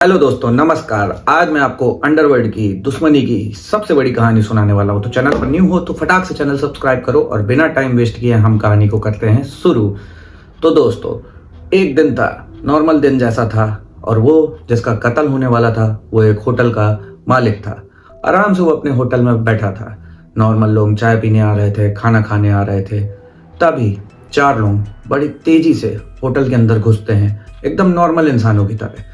Hello दोस्तों, नमस्कार। आज मैं आपको अंडरवर्ल्ड की दुश्मनी की सबसे बड़ी कहानी सुनाने वाला हूं। तो चैनल पर न्यू हो तो फटाक से चैनल सब्सक्राइब करो और बिना टाइम वेस्ट किए हम कहानी को करते हैं शुरू। तो दोस्तों, एक दिन था, नॉर्मल दिन जैसा था, और वो जिसका कत्ल होने वाला था वो एक होटल का मालिक था। आराम से वो अपने होटल में बैठा था। नॉर्मल लोग चाय पीने आ रहे थे, खाना खाने आ रहे थे। तभी चार लोग बड़ी तेजी से होटल के अंदर घुसते हैं, एकदम नॉर्मल इंसानों की तरह।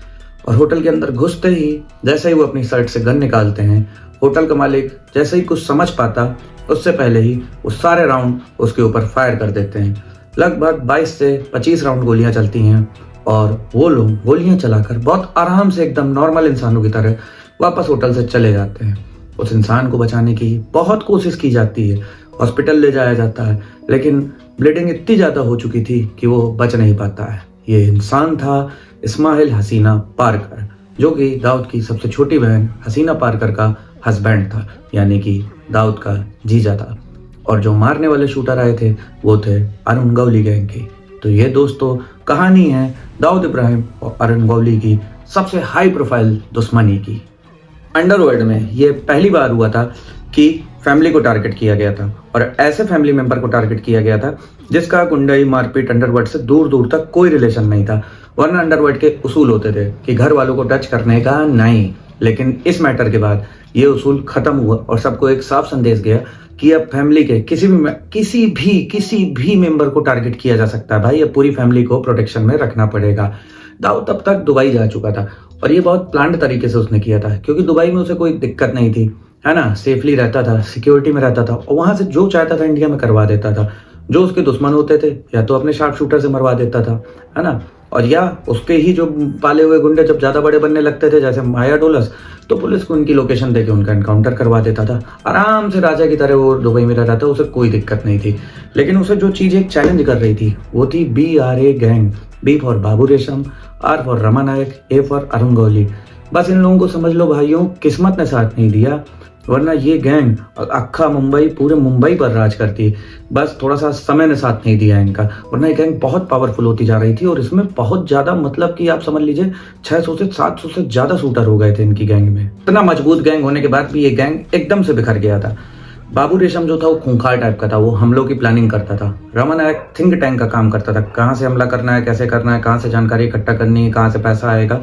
और होटल के अंदर घुसते ही जैसे ही वो अपनी शर्ट से गन निकालते हैं, होटल का मालिक जैसे ही कुछ समझ पाता, उससे पहले ही वो सारे राउंड उसके ऊपर फायर कर देते हैं। लगभग 22 से 25 राउंड गोलियां चलती हैं और वो लोग गोलियां चलाकर बहुत आराम से एकदम नॉर्मल इंसानों की तरह वापस होटल से चले जाते हैं। उस इंसान को बचाने की बहुत कोशिश की जाती है, हॉस्पिटल ले जाया जाता है, लेकिन ब्लीडिंग इतनी ज़्यादा हो चुकी थी कि वो बच नहीं पाता है। ये इंसान था इस्माइल हसीना पारकर, जो कि दाऊद की सबसे छोटी बहन हसीना पारकर का हस्बैंड था, यानी कि दाऊद का जीजा था। और जो मारने वाले शूटर आए थे वो थे अरुण गौली गैंग के। तो ये दोस्तों कहानी है दाऊद इब्राहिम और अरुण गौली की सबसे हाई प्रोफाइल दुश्मनी की। अंडरवर्ल्ड में ये पहली बार हुआ था कि फैमिली को टारगेट किया गया था, और ऐसे फैमिली मेंबर को टारगेट किया गया था जिसका गुंडाई मारपीट अंडरवर्ल्ड से दूर दूर तक कोई रिलेशन नहीं था। वरना अंडरवर्ल्ड के उसूल होते थे कि घर वालों को टच करने का नहीं, लेकिन इस मैटर के बाद ये उसूल खत्म हुआ और सबको एक साफ संदेश गया कि अब फैमिली के किसी भी मेंबर को टारगेट किया जा सकता है। भाई, अब पूरी फैमिली को प्रोटेक्शन में रखना पड़ेगा। दाऊद तब तक दुबई जा चुका था और ये बहुत प्लान्ड तरीके से उसने किया था, क्योंकि दुबई में उसे कोई दिक्कत नहीं थी, है ना। सेफली रहता था, सिक्योरिटी में रहता था, और वहां से जो चाहता था इंडिया में करवा देता था। जो उसके दुश्मन होते थे या तो अपने शार्प शूटर से मरवा देता था, है ना, और या उसके ही जो पाले हुए गुंडे जब ज्यादा बड़े बनने लगते थे, जैसे माया डोलस, तो पुलिस को उनकी लोकेशन देके उनका एनकाउंटर करवा देता था। आराम से राजा की तरह वो दुबई में रहता था, उसे कोई दिक्कत नहीं थी। लेकिन उसे जो चीज एक चैलेंज कर रही थी वो थी BRA gang. B for Babu Resham, R for Rama Nayak, A for Arun Gawli. बस इन लोगों को समझ लो भाइयों, किस्मत ने साथ नहीं दिया, वरना ये गैंग अक्खा मुंबई, पूरे मुंबई पर राज करती। बस थोड़ा सा समय ने साथ नहीं दिया इनका, वरना ये गैंग बहुत पावरफुल होती जा रही थी। और इसमें बहुत ज्यादा, मतलब कि आप समझ लीजिए 600 से 700 से ज्यादा शूटर हो गए थे इनकी गैंग में। इतना मजबूत गैंग होने के बाद भी ये गैंग एकदम से बिखर गया था। बाबू रेशम जो था वो खूंखार टाइप का था, वो हमलों की प्लानिंग करता था। रमन एक थिंक टैंक का काम करता था, कहाँ से हमला करना है, कैसे करना है, कहाँ से जानकारी इकट्ठा करनी है, कहाँ से पैसा आएगा।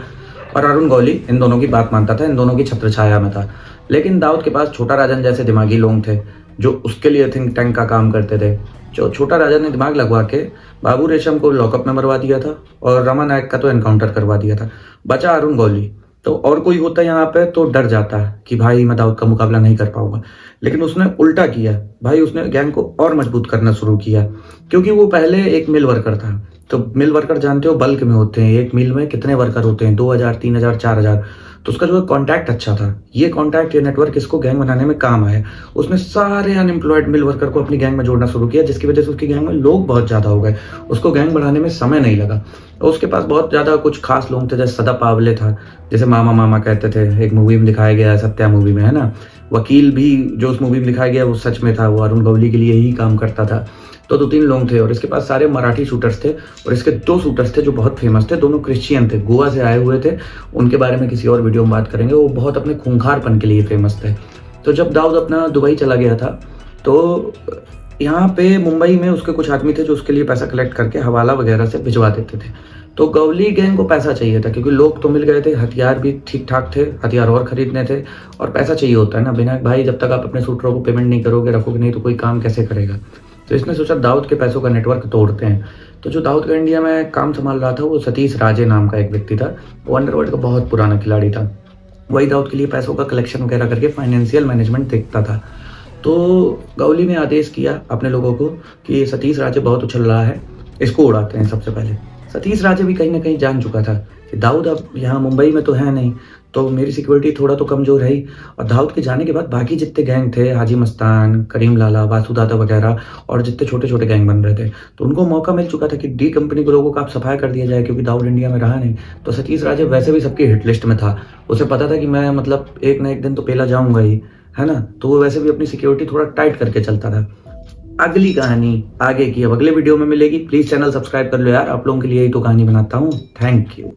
और अरुण गौली इन दोनों की बात मानता था, इन दोनों की छत्र छाया में था। लेकिन दाऊद के पास छोटा राजन जैसे दिमागी लोग थे जो उसके लिए थिंक टैंक का काम करते थे। जो छोटा राजन ने दिमाग लगवा के बाबू रेशम को लॉकअप में मरवा दिया था और रमा नायक का तो एनकाउंटर करवा दिया था। बचा अरुण गौली। तो और कोई होता यहाँ पे तो डर जाता है कि भाई मैं दाऊद का मुकाबला नहीं कर पाऊंगा, लेकिन उसने उल्टा किया भाई। उसने गैंग को और मजबूत करना शुरू किया, क्योंकि वो पहले एक मिल वर्कर था। तो मिल वर्कर जानते हो बल्क में होते हैं, एक मिल में कितने वर्कर होते हैं, 2000, 3000, 4000। तो उसका जो कॉन्टैक्ट अच्छा था, ये कॉन्टैक्ट, ये नेटवर्क इसको गैंग बनाने में काम आया। उसने सारे अनएम्प्लॉयड मिल वर्कर को अपनी गैंग में जोड़ना शुरू किया, जिसकी वजह से उसकी गैंग में लोग बहुत ज्यादा हो गए। उसको गैंग बढ़ाने में समय नहीं लगा। और उसके पास बहुत ज्यादा कुछ खास लोग थे, जैसे सदा पावले था, जैसे मामा मामा कहते थे, एक मूवी में दिखाया गया है, सत्या मूवी में, है ना। वकील भी जो उस मूवी में दिखाया गया वो सच में था, वो अरुण गौली के लिए ही काम करता था। तो 2-3 लोग थे, और इसके पास सारे मराठी शूटर्स थे, और इसके 2 शूटर्स थे जो बहुत फेमस थे। दोनों क्रिश्चियन थे, गोवा से आए हुए थे। उनके बारे में किसी और वीडियो में बात करेंगे। वो बहुत अपने खूंखारपन के लिए फेमस थे। तो जब दाऊद अपना दुबई चला गया था, तो यहाँ पे मुंबई में उसके कुछ आदमी थे जो उसके लिए पैसा कलेक्ट करके हवाला वगैरह से भिजवा देते थे। तो गौली गैंग को पैसा चाहिए था, क्योंकि लोग तो मिल गए थे, हथियार भी ठीक ठाक थे, हथियार और खरीदने थे, और पैसा चाहिए होता है ना विनायक भाई। जब तक आप अपने शूटरों को पेमेंट नहीं करोगे, रखोगे नहीं, तो कोई काम कैसे करेगा। तो इसने सोचा दाऊद के पैसों का नेटवर्क तोड़ते हैं। तो जो दाऊद का इंडिया में काम संभाल रहा था वो सतीश राजे नाम का एक व्यक्ति था। वो अंडरवर्ल्ड का बहुत पुराना खिलाड़ी था। वही दाऊद के लिए पैसों का कलेक्शन वगैरह करके फाइनेंशियल मैनेजमेंट देखता था। तो गौली ने आदेश किया अपने लोगों को कि सतीश राजे बहुत उछल रहा है, इसको उड़ाते हैं सबसे पहले। सतीश राजे भी कहीं ना कहीं जान चुका था कि दाऊद अब यहाँ मुंबई में तो है नहीं, तो मेरी सिक्योरिटी थोड़ा तो कमजोर है ही। और दाऊद के जाने के बाद बाकी जितने गैंग थे, हाजी मस्तान, करीम लाला, वासु दादा वगैरह, और जितने छोटे छोटे गैंग बन रहे थे, तो उनको मौका मिल चुका था कि डी कंपनी के लोगों का आप सफाया कर दिया जाए, क्योंकि दाऊद इंडिया में रहा नहीं। तो सतीश राजे वैसे भी सबकी हिट लिस्ट में था। उसे पता था कि मैं मतलब एक ना एक दिन तो पेला जाऊंगा ही, है ना। तो वो वैसे भी अपनी सिक्योरिटी थोड़ा टाइट करके चलता था। अगली कहानी आगे की अब अगले वीडियो में मिलेगी। प्लीज चैनल सब्सक्राइब कर लो यार, आप लोगों के लिए ही तो कहानी बनाता हूँ। Thank you.